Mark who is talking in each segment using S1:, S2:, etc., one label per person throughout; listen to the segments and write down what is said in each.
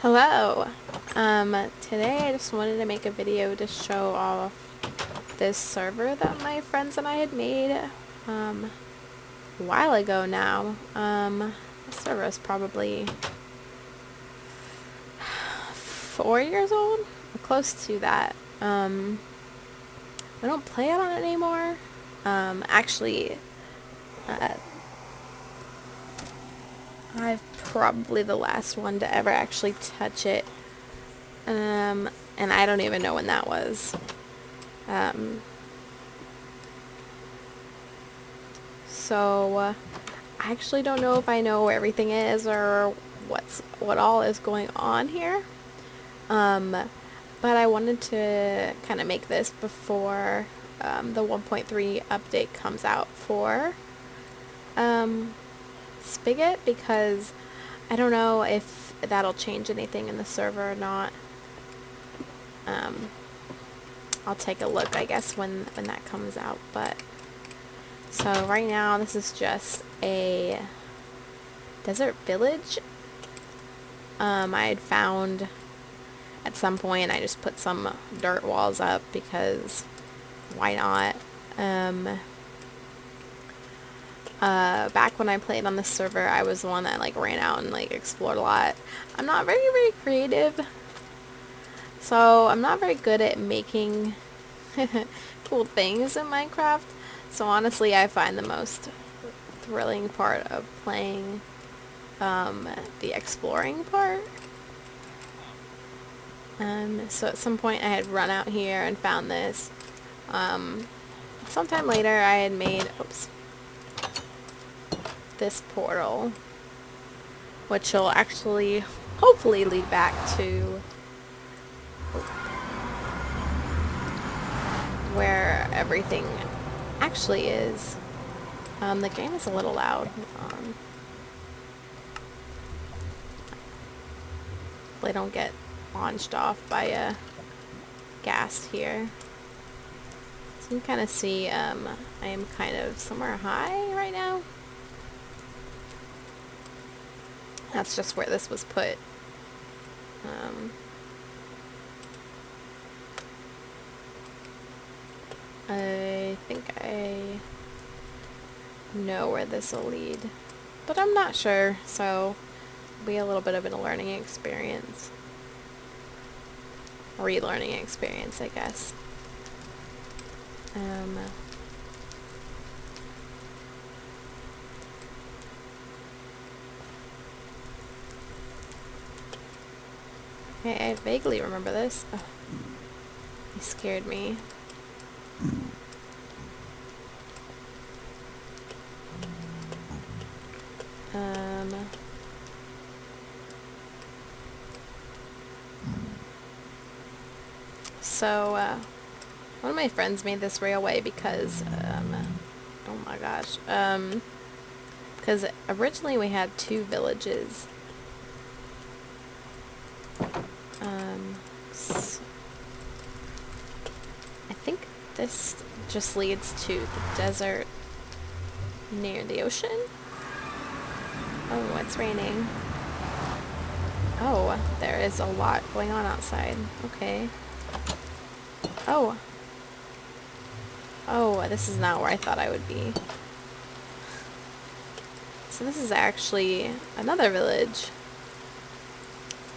S1: Hello. Today I just wanted to make a video to show off this server that my friends and I had made a while ago now. This server is probably 4 years old, or close to that. We don't play it on it anymore. Actually, I'm probably the last one to ever actually touch it. And I don't even know when that was. So I actually don't know if I know where everything is or what all is going on here. But I wanted to kind of make this before the 1.3 update comes out for Spigot, because I don't know if that'll change anything in the server or not. I'll take a look, I guess, when that comes out. But so right now this is just a desert village. I had found at some point. I just put some dirt walls up because why not? Back when I played on this server, I was the one that like ran out and like explored a lot. I'm not very creative, so I'm not very good at making cool things in Minecraft. So honestly, I find the most thrilling part of playing the exploring part. So at some point I had run out here and found this. Sometime later I had made, this portal, which will actually hopefully lead back to where everything actually is. The game is a little loud. Hold on. They don't get launched off by a ghast here. So you can kind of see I am kind of somewhere high right now. That's just where this was put. I think I know where this will lead, but I'm not sure, so it'll be a little bit of a learning experience. Relearning experience, I guess. I vaguely remember this. Oh, he scared me. So, one of my friends made this railway because, oh my gosh, because originally we had two villages. So I think this just leads to the desert near the ocean. Oh, it's raining. Oh, there is a lot going on outside. Okay. Oh. Oh, this is not where I thought I would be. So this is actually another village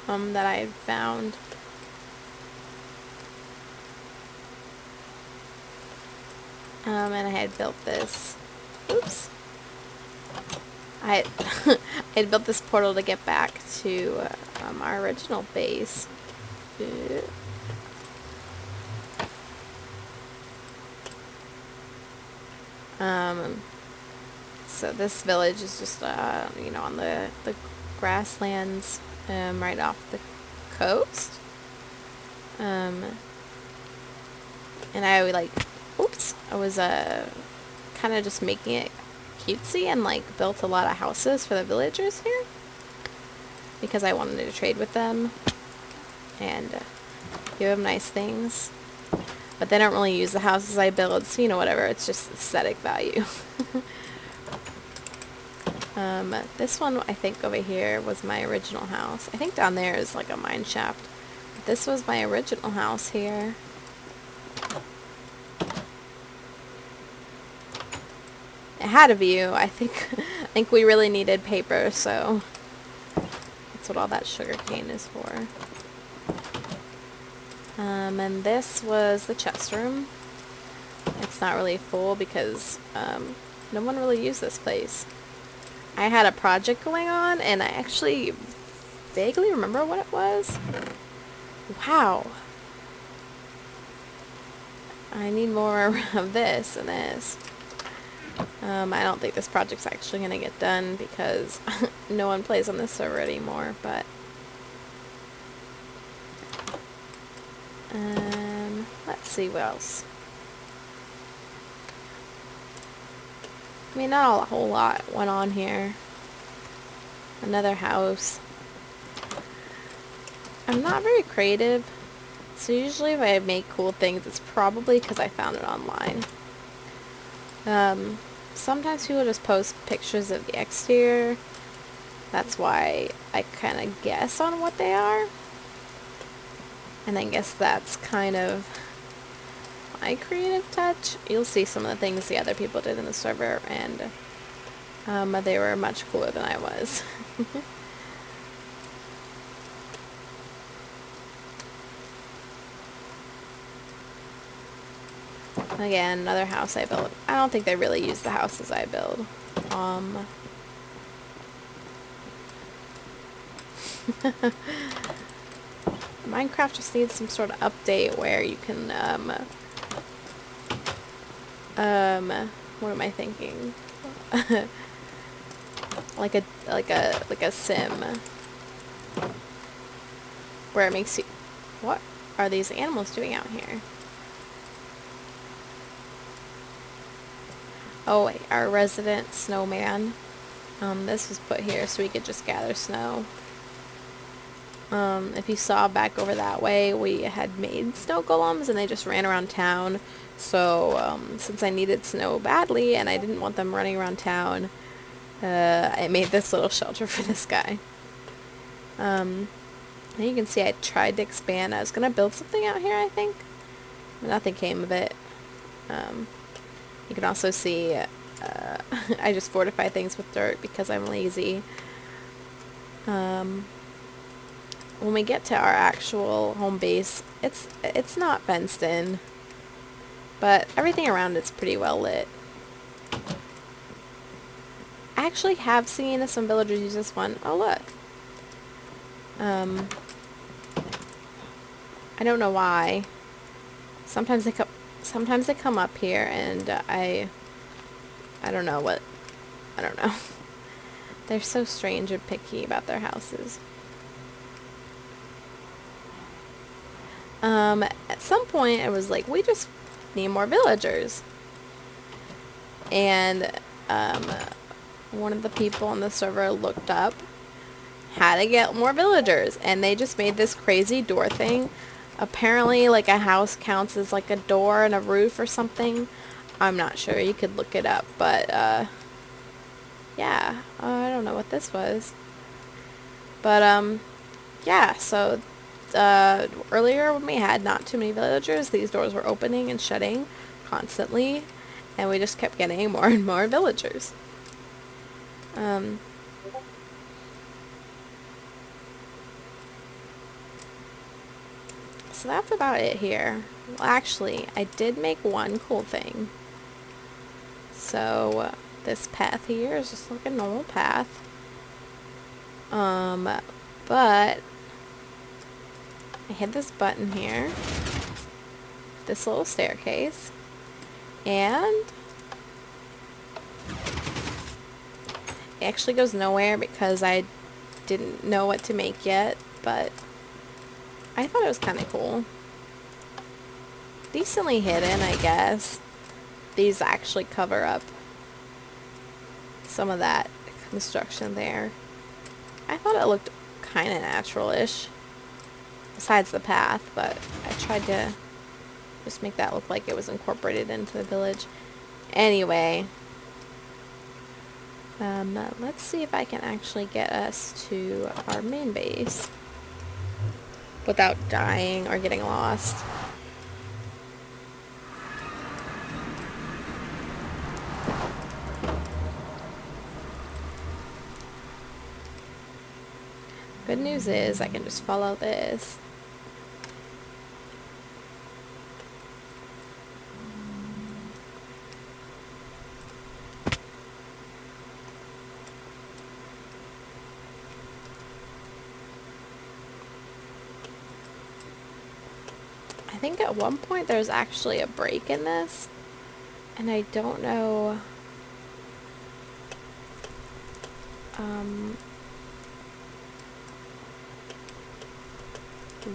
S1: that I found. And I had built this. Oops. I had built this portal to get back to our original base. So this village is just, you know, on the grasslands right off the coast. And I would I was kind of just making it cutesy and like built a lot of houses for the villagers here because I wanted to trade with them and give them nice things. But they don't really use the houses I build, so you know, whatever, it's just aesthetic value. This one, I think over here was my original house. I think down there is like a mine shaft. But this was my original house here. It had a view. I think we really needed paper, so that's what all that sugar cane is for. And this was the chest room. It's not really full because no one really used this place. I had a project going on, and I actually vaguely remember what it was. Wow. I need more of this and this. I don't think this project's actually going to get done because no one plays on this server anymore, but let's see what else. I mean, not a whole lot went on here. Another house. I'm not very creative, so usually if I make cool things, it's probably because I found it online. Sometimes people just post pictures of the exterior. That's why I kind of guess on what they are. And I guess that's kind of my creative touch. You'll see some of the things the other people did in the server, and they were much cooler than I was. Again, another house I built. I don't think they really use the houses I build. Minecraft just needs some sort of update where you can, what am I thinking? like a sim. Where it makes you, what are these animals doing out here? Oh wait, our resident snowman. This was put here so we could just gather snow. If you saw back over that way, we had made snow golems and they just ran around town. So, since I needed snow badly and I didn't want them running around town, I made this little shelter for this guy. And you can see I tried to expand. I was going to build something out here, I think. But nothing came of it. You can also see I just fortify things with dirt because I'm lazy. When we get to our actual home base, it's not fenced in, but everything around it's pretty well lit. I actually have seen some villagers use this one. Oh look. I don't know why. Sometimes they come up here and I don't know what. I don't know. They're so strange and picky about their houses. At some point I was like, we just need more villagers. And one of the people on the server looked up how to get more villagers, and they just made this crazy door thing. Apparently like a house counts as like a door and a roof or something. I'm not sure, you could look it up, but yeah, I don't know what this was. But yeah, so earlier when we had not too many villagers, these doors were opening and shutting constantly, and we just kept getting more and more villagers. So that's about it here. Well, actually, I did make one cool thing. So this path here is just like a normal path. But I hit this button here, this little staircase, and it actually goes nowhere because I didn't know what to make yet, but I thought it was kind of cool. Decently hidden, I guess. These actually cover up some of that construction there. I thought it looked kind of natural-ish, besides the path, but I tried to just make that look like it was incorporated into the village. Anyway, Let's see if I can actually get us to our main base without dying or getting lost. Good news is I can just follow this. I think at one point there's actually a break in this, and I don't know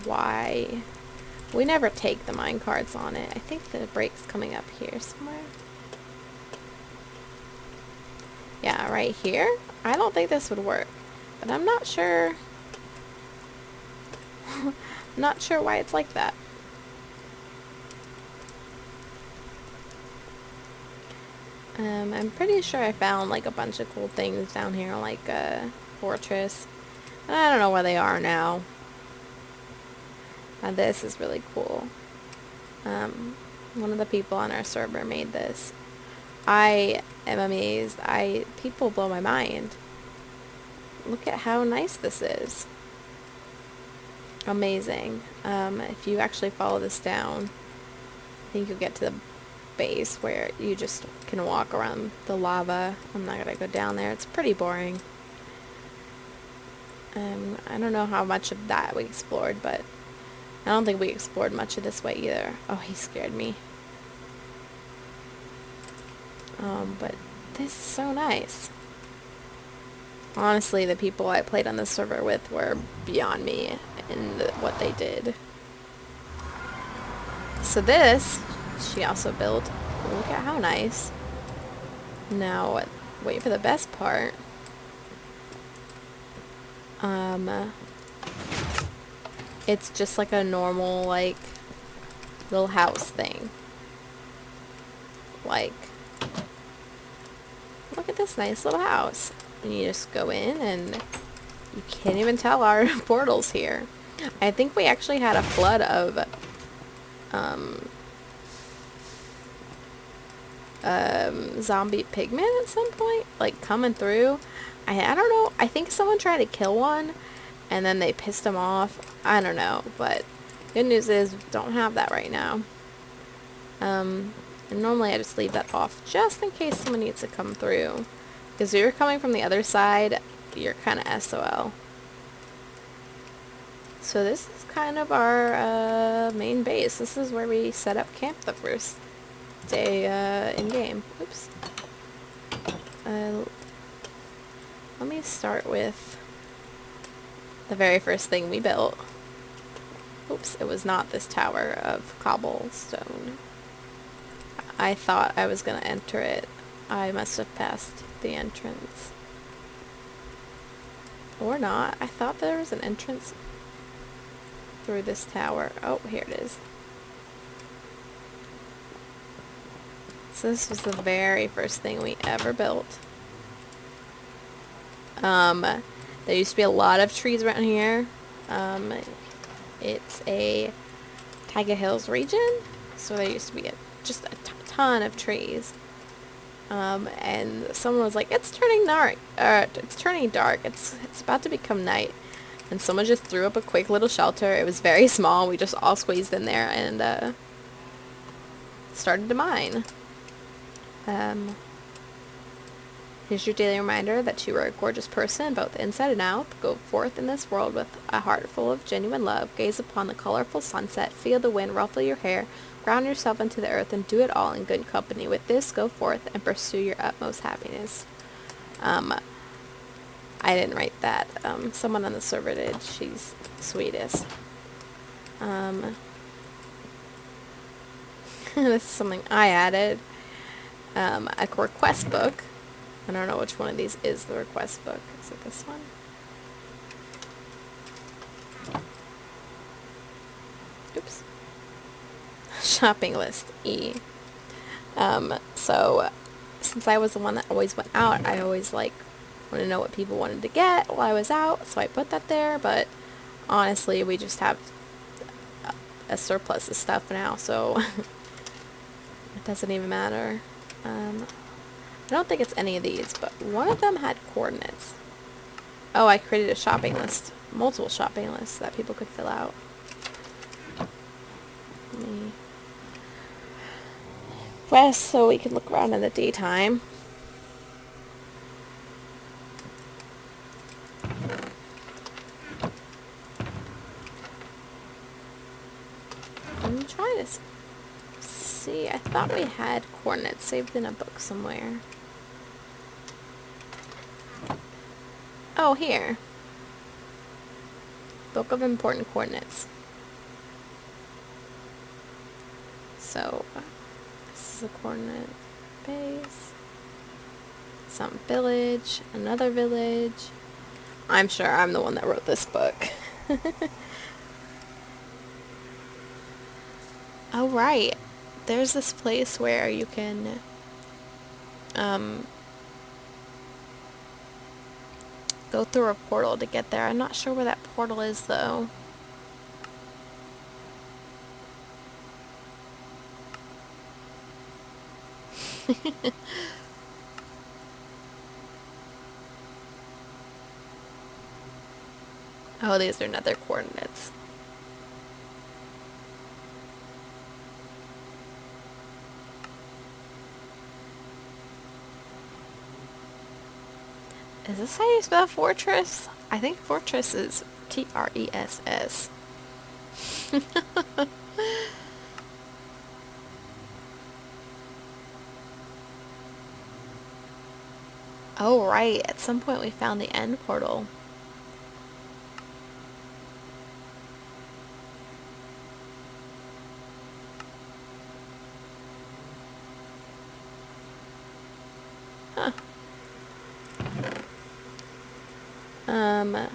S1: why. We never take the mine cards on it. I think the break's coming up here somewhere. Yeah, right here. I don't think this would work, but I'm not sure. Not sure why it's like that. I'm pretty sure I found like a bunch of cool things down here, like a fortress. I don't know where they are now. Now this is really cool. One of the people on our server made this. I am amazed. People blow my mind. Look at how nice this is. Amazing. If you actually follow this down, I think you'll get to the base where you just can walk around the lava. I'm not gonna go down there. It's pretty boring. I don't know how much of that we explored, but I don't think we explored much of this way either. Oh, he scared me. But this is so nice. Honestly, the people I played on this server with were beyond me in what they did. So this, she also built. Look at how nice. Now, wait for the best part. It's just like a normal, like, little house thing. Like, look at this nice little house. And you just go in and you can't even tell our portal's here. I think we actually had a flood of zombie pigmen at some point, like coming through. I don't know. I think someone tried to kill one and then they pissed him off. I don't know, but good news is we don't have that right now. And normally I just leave that off just in case someone needs to come through. Because if you're coming from the other side, you're kind of SOL. So this is kind of our main base. This is where we set up camp the first day in game. Oops. Let me start with the very first thing we built. Oops, it was not this tower of cobblestone. I thought I was gonna enter it. I must have passed the entrance. Or not. I thought there was an entrance through this tower. Oh, here it is. So this was the very first thing we ever built. There used to be a lot of trees around here. It's a Taiga Hills region, so there used to be just a ton of trees. And someone was like, "It's turning dark. It's about to become night." And someone just threw up a quick little shelter. It was very small. We just all squeezed in there and started to mine. Here's your daily reminder that you are a gorgeous person, both inside and out. Go forth in this world with a heart full of genuine love. Gaze upon the colorful sunset. Feel the wind ruffle your hair. Ground yourself into the earth and do it all in good company. With this, go forth and pursue your utmost happiness. I didn't write that. Someone on the server did. She's sweetest. This is something I added. A request book. I don't know which one of these is the request book. Is it this one? Oops. Shopping list, E. So since I was the one that always went out, I always like want to know what people wanted to get while I was out, so I put that there. But honestly, we just have a surplus of stuff now, so it doesn't even matter. I don't think it's any of these, but one of them had coordinates. Oh, I created a shopping list, multiple shopping lists that people could fill out. Let me rest so we can look around in the daytime. I'm trying to see. I thought we had coordinates saved in a book somewhere. Oh, here. Book of Important Coordinates. So, this is a coordinate base. Some village, another village. I'm sure I'm the one that wrote this book. Oh, right. There's this place where you can, go through a portal to get there. I'm not sure where that portal is, though. Oh, these are another coordinates. Is this how you spell fortress? I think fortress is T-R-E-S-S. Oh, right. At some point we found the end portal. Huh. I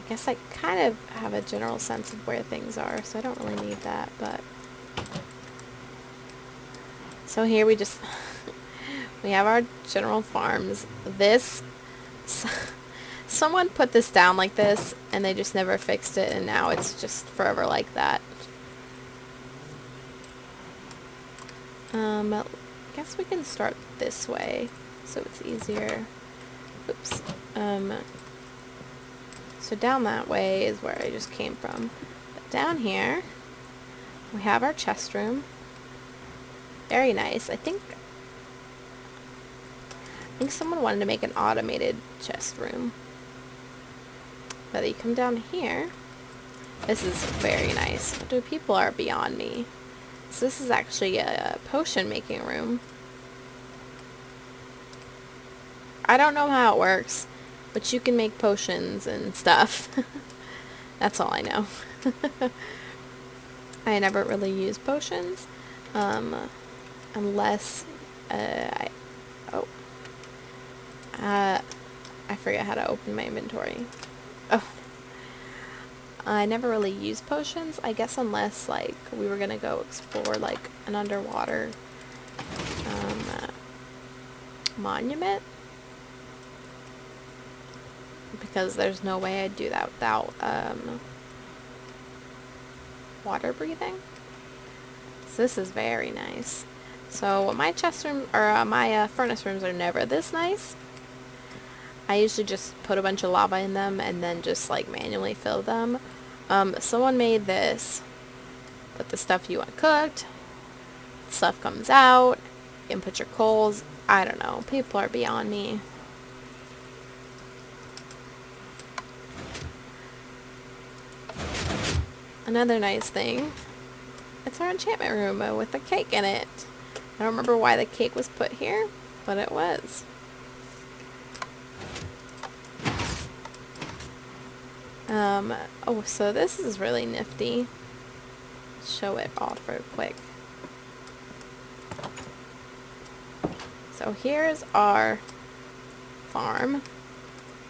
S1: guess I kind of have a general sense of where things are, so I don't really need that, but... So here we just... we have our general farms. This... someone put this down like this, and they just never fixed it, and now it's just forever like that. I guess we can start this way, so it's easier. Oops. So down that way is where I just came from. But down here, we have our chest room. Very nice. I think someone wanted to make an automated chest room. But you come down here. This is very nice. Dude, people are beyond me. So this is actually a potion making room. I don't know how it works, but you can make potions and stuff. That's all I know. I never really use potions, unless, I forget how to open my inventory. Oh. I never really use potions, I guess, unless, like, we were gonna go explore, like, an underwater, monument. Because there's no way I'd do that without, water breathing. So this is very nice. So my chest room, or my furnace rooms are never this nice. I usually just put a bunch of lava in them and then just like manually fill them. Someone made this. Put the stuff you want cooked. Stuff comes out. You can put your coals. I don't know. People are beyond me. Another nice thing. It's our enchantment room with a cake in it. I don't remember why the cake was put here, but it was. Oh, so this is really nifty. Show it off real quick. So here's our farm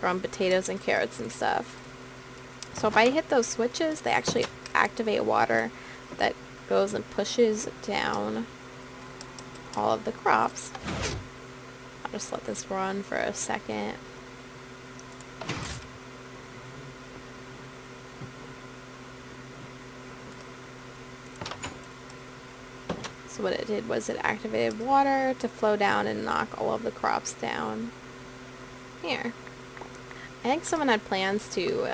S1: from potatoes and carrots and stuff. So if I hit those switches, they actually activate water that goes and pushes down all of the crops. I'll just let this run for a second. So what it did was it activated water to flow down and knock all of the crops down. Here. I think someone had plans to,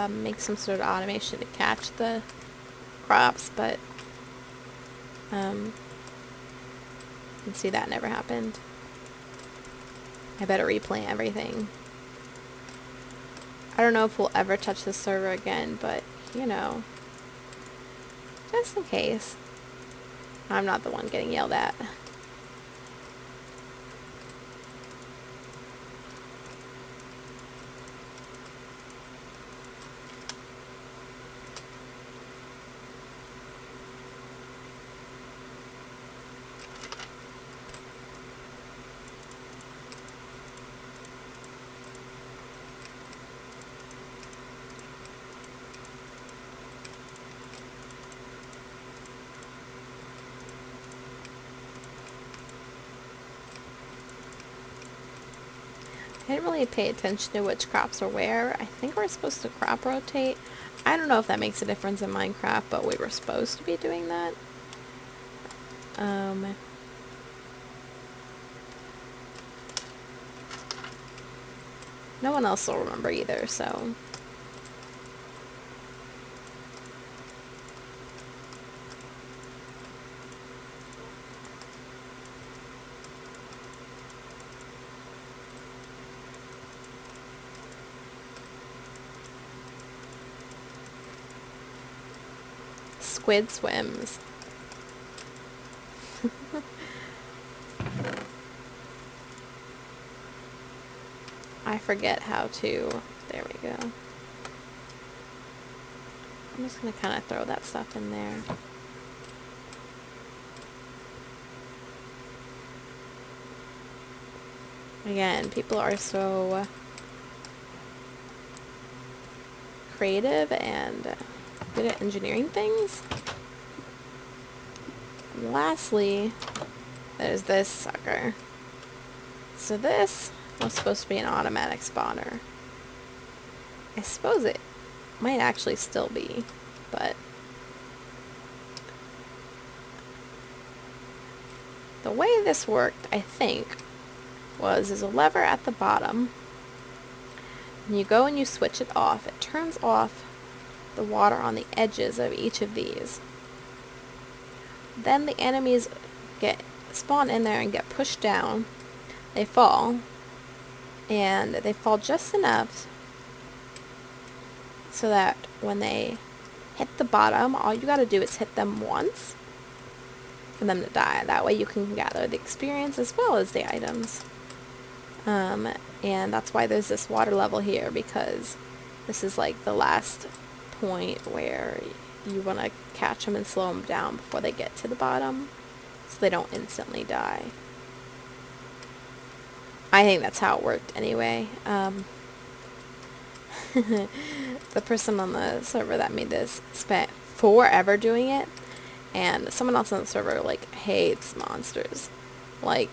S1: make some sort of automation to catch the crops, but, you can see that never happened. I better replant everything. I don't know if we'll ever touch this server again, but, you know, just in case. I'm not the one getting yelled at. I didn't really pay attention to which crops are where. I think we're supposed to crop rotate. I don't know if that makes a difference in Minecraft, but we were supposed to be doing that. No one else will remember either, so... Squid swims. I forget how to... There we go. I'm just gonna kind of throw that stuff in there. Again, people are so creative and good at engineering things. And lastly, there's this sucker. So this was supposed to be an automatic spawner. I suppose it might actually still be, but the way this worked, I think, was there's a lever at the bottom, and you go and you switch it off. It turns off the water on the edges of each of these. Then the enemies spawn in there and get pushed down. They fall, and they fall just enough so that when they hit the bottom, all you gotta do is hit them once for them to die. That way you can gather the experience as well as the items. And that's why there's this water level here, because this is like the last point where you want to catch them and slow them down before they get to the bottom, so they don't instantly die. I think that's how it worked anyway. The person on the server that made this spent forever doing it, and someone else on the server like hates monsters. Like,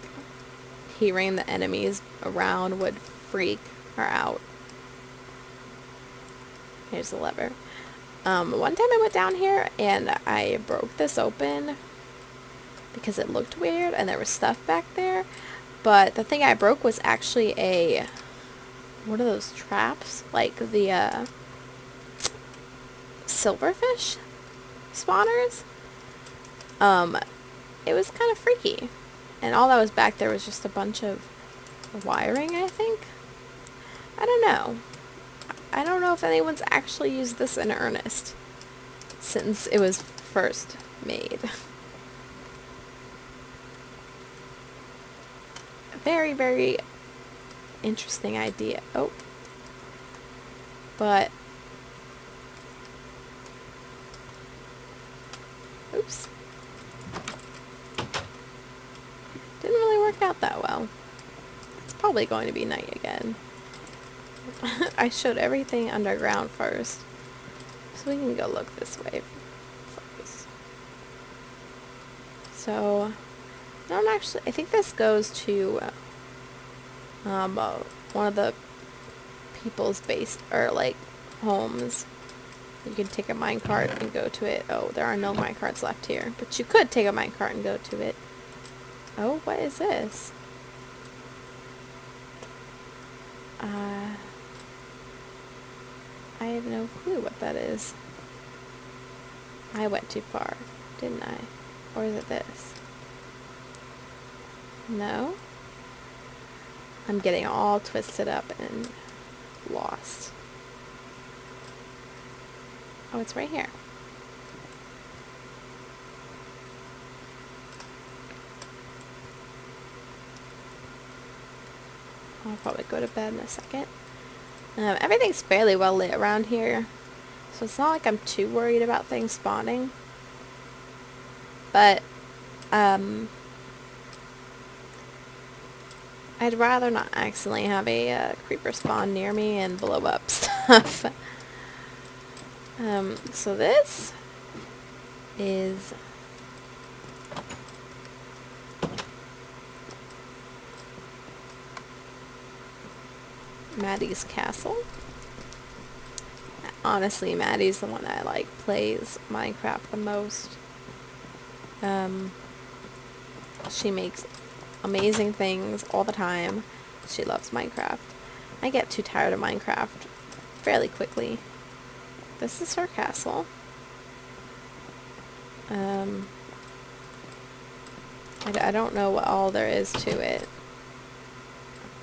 S1: hearing the enemies around would freak her out. Here's the lever. One time I went down here and I broke this open because it looked weird and there was stuff back there, but the thing I broke was actually a, what are those traps? Like the silverfish spawners. It was kind of freaky, and all that was back there was just a bunch of wiring, I think. I don't know. I don't know if anyone's actually used this in earnest since it was first made. Very, very interesting idea. Oh. But, oops. Didn't really work out that well. It's probably going to be night again. I showed everything underground first, so we can go look this way first. So, No, I'm actually, I think this goes to one of the people's base, or like homes. You can take a minecart and go to it. Oh, there are no minecarts left here, but you could take a minecart and go to it. Oh, what is this? I have no clue what that is. I went too far, didn't I? Or is it this? No? I'm getting all twisted up and lost. Oh, it's right here. I'll probably go to bed in a second. Everything's fairly well lit around here, so it's not like I'm too worried about things spawning. But, I'd rather not accidentally have a creeper spawn near me and blow up stuff. So this is Maddie's castle. Honestly, Maddie's the one that plays Minecraft the most. She makes amazing things all the time. She loves Minecraft. I get too tired of Minecraft fairly quickly. This is her castle. I don't know what all there is to it.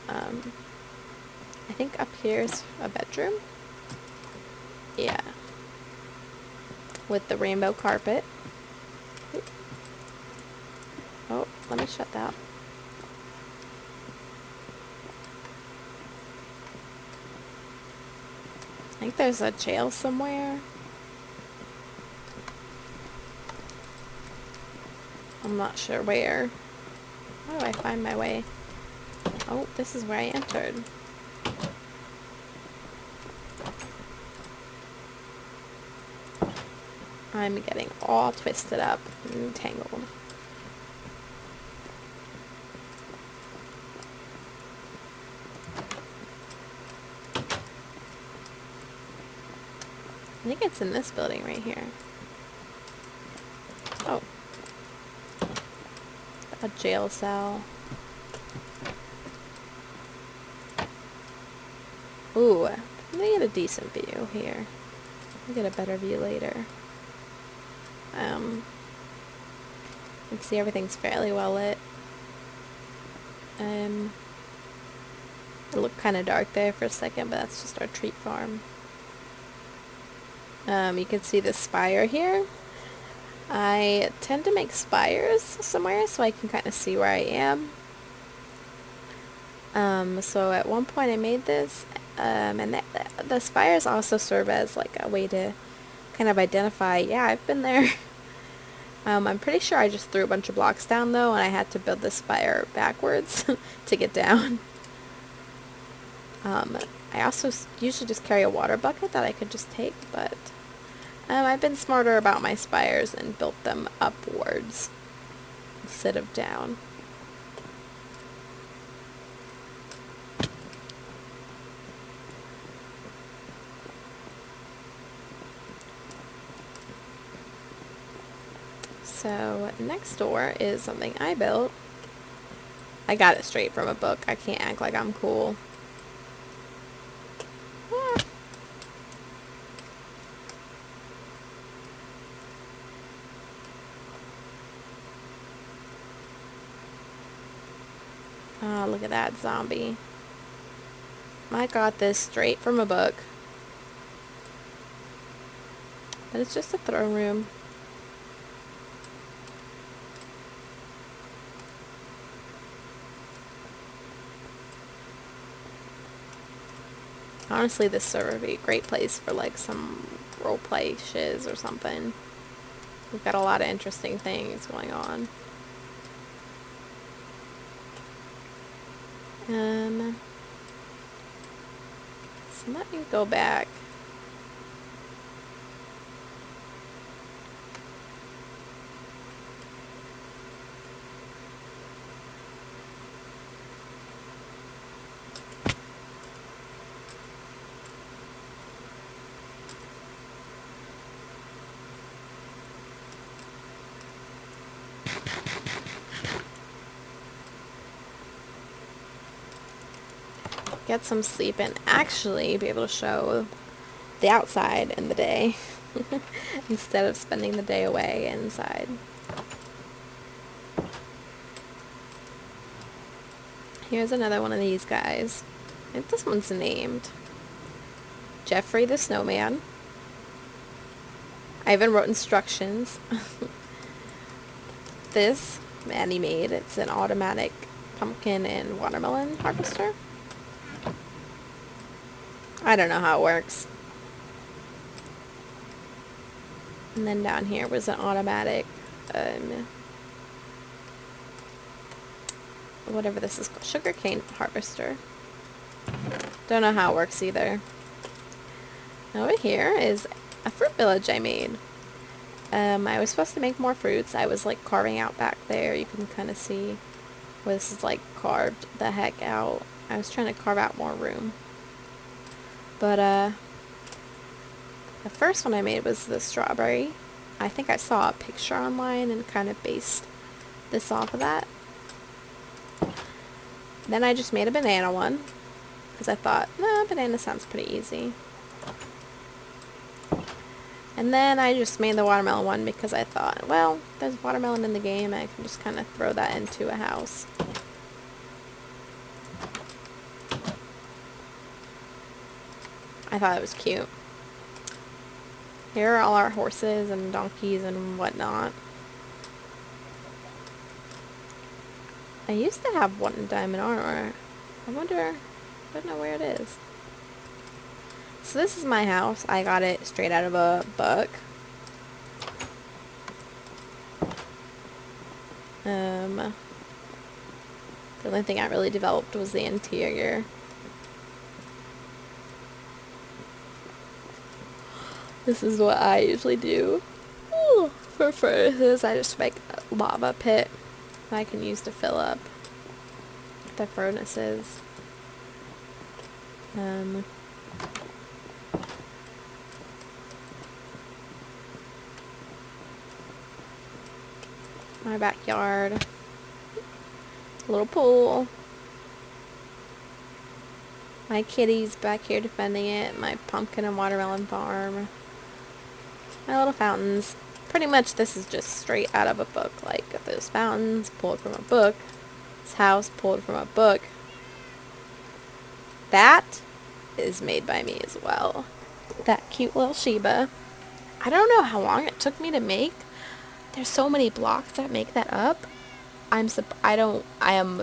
S1: I think up here's a bedroom. Yeah. With the rainbow carpet. Oh, let me shut that. I think there's a jail somewhere. I'm not sure where. How do I find my way? Oh, this is where I entered. I'm getting all twisted up and tangled. I think it's in this building right here. Oh. A jail cell. Ooh, let me get a decent view here. I'll get a better view later. You can see everything's fairly well lit. It looked kind of dark there for a second, but that's just our treat farm. You can see the spire here. I tend to make spires somewhere so I can kind of see where I am. So at one point I made this, and the spires also serve as like a way to kind of identify, yeah, I've been there. I'm pretty sure I just threw a bunch of blocks down though, and I had to build the spire backwards to get down. I also usually just carry a water bucket that I could just take, but I've been smarter about my spires and built them upwards instead of down. So next door is something I built. I got it straight from a book. I can't act like I'm cool. Oh, look at that zombie. I got this straight from a book. But it's just a throne room. Honestly, this server would be a great place for like some roleplay shiz or something. We've got a lot of interesting things going on. So let me go back. get some sleep and actually be able to show the outside in the day instead of spending the day away inside. Here's another one of these guys. I think this one's named Jeffrey the Snowman. I even wrote instructions. This Maddie made. It's an automatic pumpkin and watermelon harvester. I don't know how it works. And then down here was an automatic, whatever this is called, sugarcane harvester. Don't know how it works either. Over here is a fruit village I made. I was supposed to make more fruits. I was like carving out back there. You can kind of see where this is like carved the heck out. I was trying to carve out more room. But the first one I made was the strawberry. I think I saw a picture online and kind of based this off of that. Then I just made a banana one because I thought, nah, banana sounds pretty easy. And then I just made the watermelon one because I thought, well, there's watermelon in the game. I can just kind of throw that into a house. I thought it was cute. Here are all our horses and donkeys and whatnot. I used to have one in diamond armor. I don't know where it is. So this is my house. I got it straight out of a book. The only thing I really developed was the interior. This is what I usually do. Ooh, for furnaces, I just make a lava pit that I can use to fill up the furnaces. My backyard. A little pool. My kitty's back here defending it. My pumpkin and watermelon farm. My little fountains. Pretty much this is just straight out of a book. Like those fountains pulled from a book. This house pulled from a book. That is made by me as well. That cute little Sheba. I don't know how long it took me to make. There's so many blocks that make that up. I am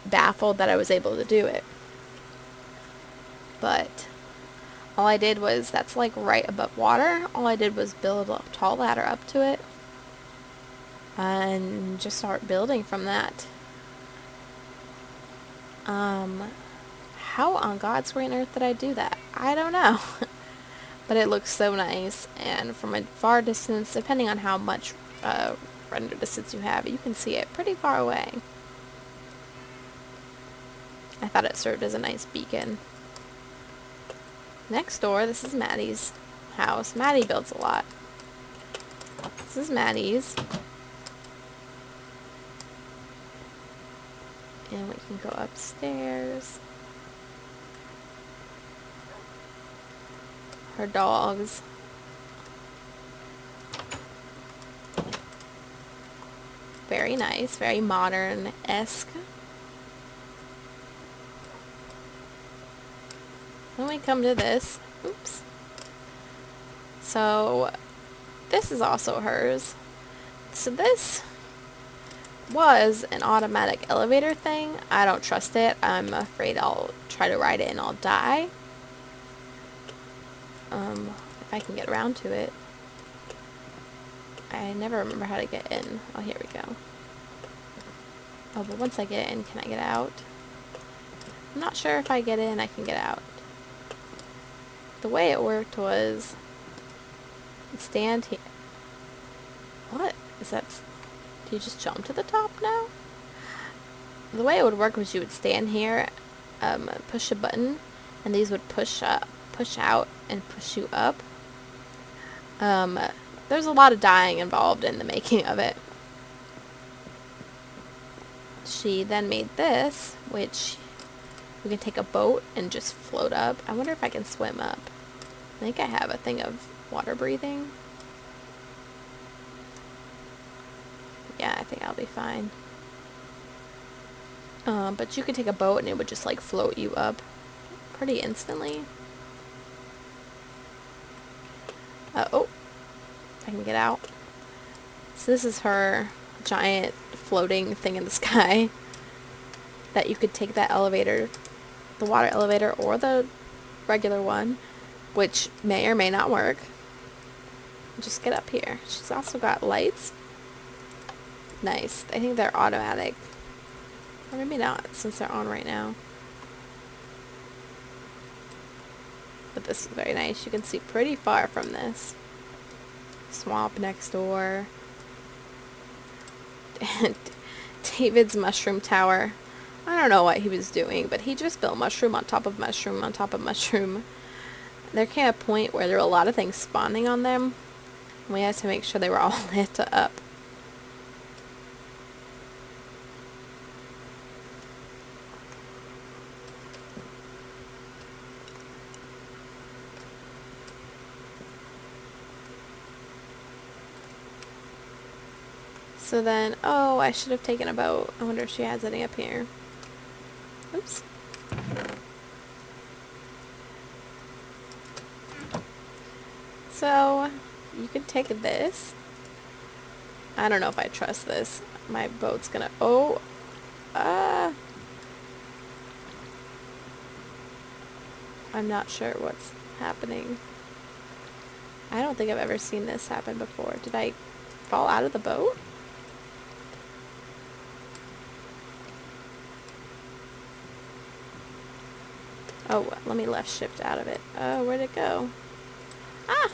S1: baffled that I was able to do it. But all I did was, that's like right above water. All I did was build a tall ladder up to it and just start building from that. How on God's green earth did I do that? I don't know. But it looks so nice, and from a far distance, depending on how much render distance you have, you can see it pretty far away. I thought it served as a nice beacon. Next door, this is Maddie's house. Maddie builds a lot. This is Maddie's. And we can go upstairs. Her dogs. Very nice, very modern-esque. Then we come to this. Oops. So, this is also hers. So this was an automatic elevator thing. I don't trust it. I'm afraid I'll try to ride it and I'll die. If I can get around to it. I never remember how to get in. Oh, here we go. Oh, but once I get in, can I get out? I'm not sure if I get in, I can get out. The way it worked was, stand here. What is that? Do you just jump to the top now? The way it would work was you would stand here, push a button, and these would push up, push out, and push you up. There's a lot of dying involved in the making of it. She then made this, which We can take a boat and just float up. I wonder if I can swim up. I think I have a thing of water breathing. Yeah, I think I'll be fine. But you could take a boat and it would just like float you up pretty instantly. Oh, if I can get out. So this is her giant floating thing in the sky that you could take that elevator, the water elevator or the regular one, which may or may not work. Just get up here. She's also got lights. Nice. I think they're automatic. Or maybe not, since they're on right now. But this is very nice. You can see pretty far from this. Swamp next door. And David's mushroom tower. I don't know what he was doing, but he just built mushroom on top of mushroom on top of mushroom. There came a point where there were a lot of things spawning on them. We had to make sure they were all lit up. So then, oh, I should have taken a boat. I wonder if she has any up here. Oops. So, you can take this. I don't know if I trust this. My boat's gonna, oh, I'm not sure what's happening. I don't think I've ever seen this happen before. Did I fall out of the boat? Oh, let me left shift out of it. Oh, where'd it go? Ah!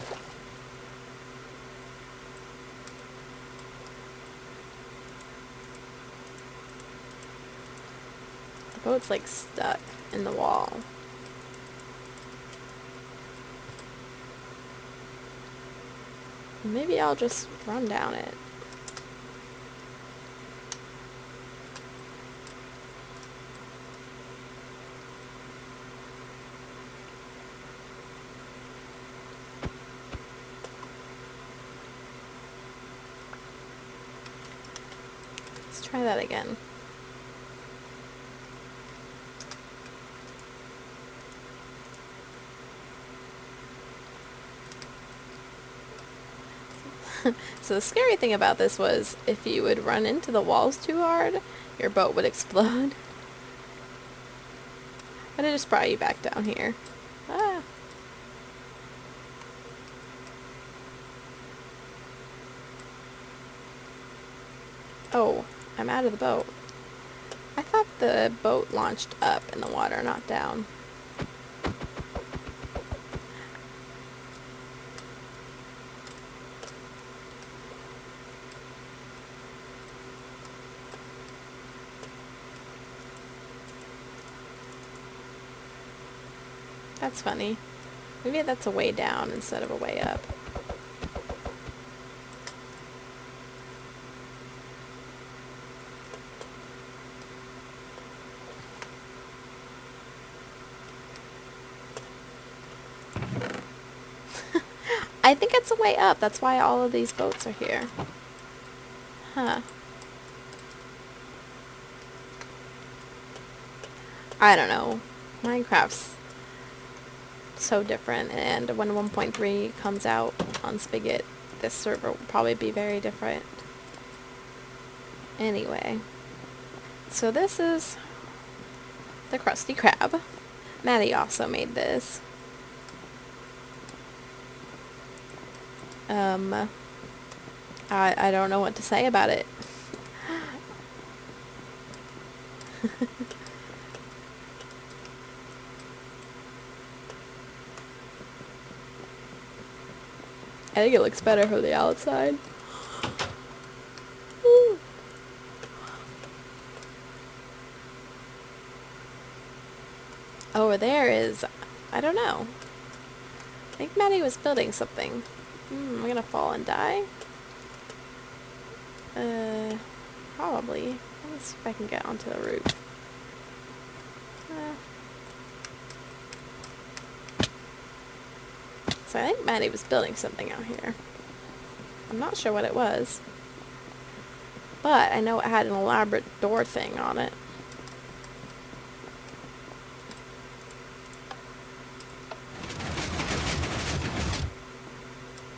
S1: The boat's like stuck in the wall. Maybe I'll just run down it. Let's try that again. So the scary thing about this was if you would run into the walls too hard, your boat would explode. But it just brought you back down here. Ah. Oh, I'm out of the boat. I thought the boat launched up in the water, not down. That's funny. Maybe that's a way down instead of a way up. I think it's a way up. That's why all of these boats are here. Huh. I don't know. Minecraft's so different, and when 1.3 comes out on Spigot, this server will probably be very different. Anyway, so this is the Krusty Krab. Maddie also made this. I don't know what to say about it. I think it looks better from the outside. Over there is, I don't know. I think Maddie was building something. Am I gonna fall and die? Probably. Let me see if I can get onto the roof. So I think Maddie was building something out here. I'm not sure what it was. But I know it had an elaborate door thing on it.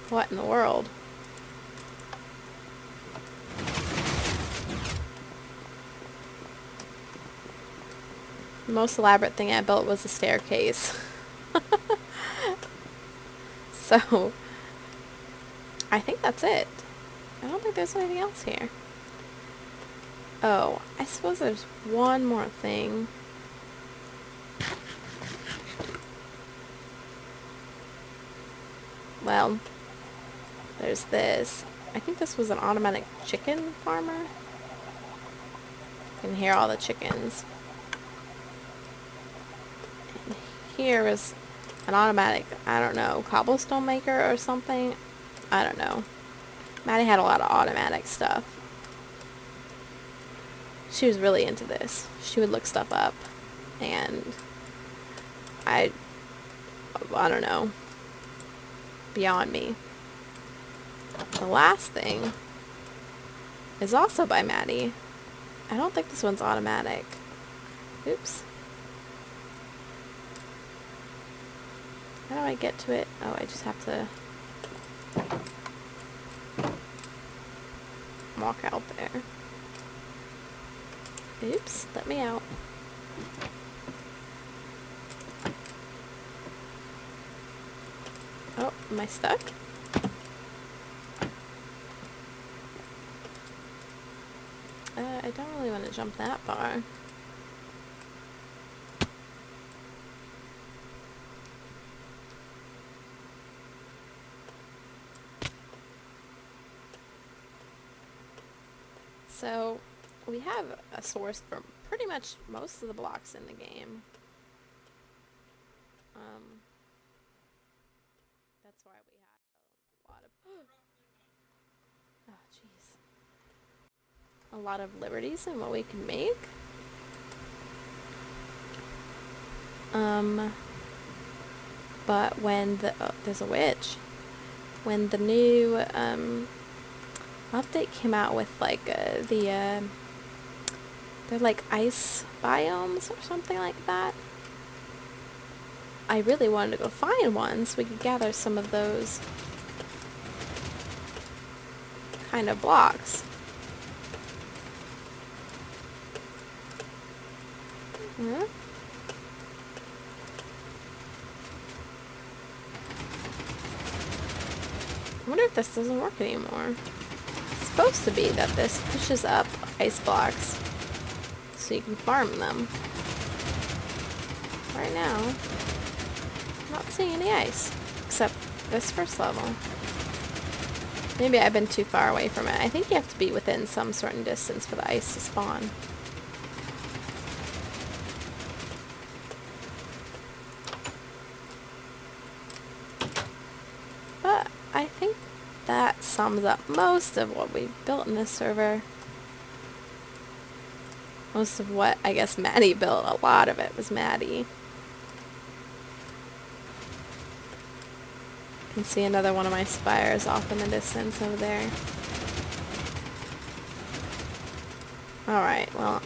S1: What in the world? The most elaborate thing I built was a staircase. So, I think that's it. I don't think there's anything else here. Oh, I suppose there's one more thing. Well, there's this. I think this was an automatic chicken farmer. You can hear all the chickens. And here is an automatic, I don't know, cobblestone maker or something. I don't know. Maddie had a lot of automatic stuff. She was really into this. She would look stuff up. And I don't know. Beyond me. The last thing is also by Maddie. I don't think this one's automatic. Oops. How do I get to it? Oh, I just have to walk out there. Oops, let me out. Oh, am I stuck? I don't really want to jump that far. So, we have a source for pretty much most of the blocks in the game. That's why we have a lot of... Oh, jeez. A lot of liberties in what we can make. But when the... Oh, there's a witch. When the new, update came out with, like, they're like ice biomes or something like that. I really wanted to go find one so we could gather some of those kind of blocks. Hmm? I wonder if this doesn't work anymore. It's supposed to be that this pushes up ice blocks so you can farm them. Right now, I'm not seeing any ice, except this first level. Maybe I've been too far away from it. I think you have to be within some certain distance for the ice to spawn. But I think that sums up most of what we built in this server. Most of what, I guess, Maddie built. A lot of it was Maddie. You can see another one of my spires off in the distance over there. Alright, well,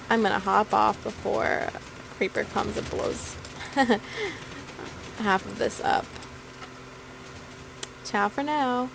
S1: I'm gonna hop off before a creeper comes and blows half of this up. Ciao for now.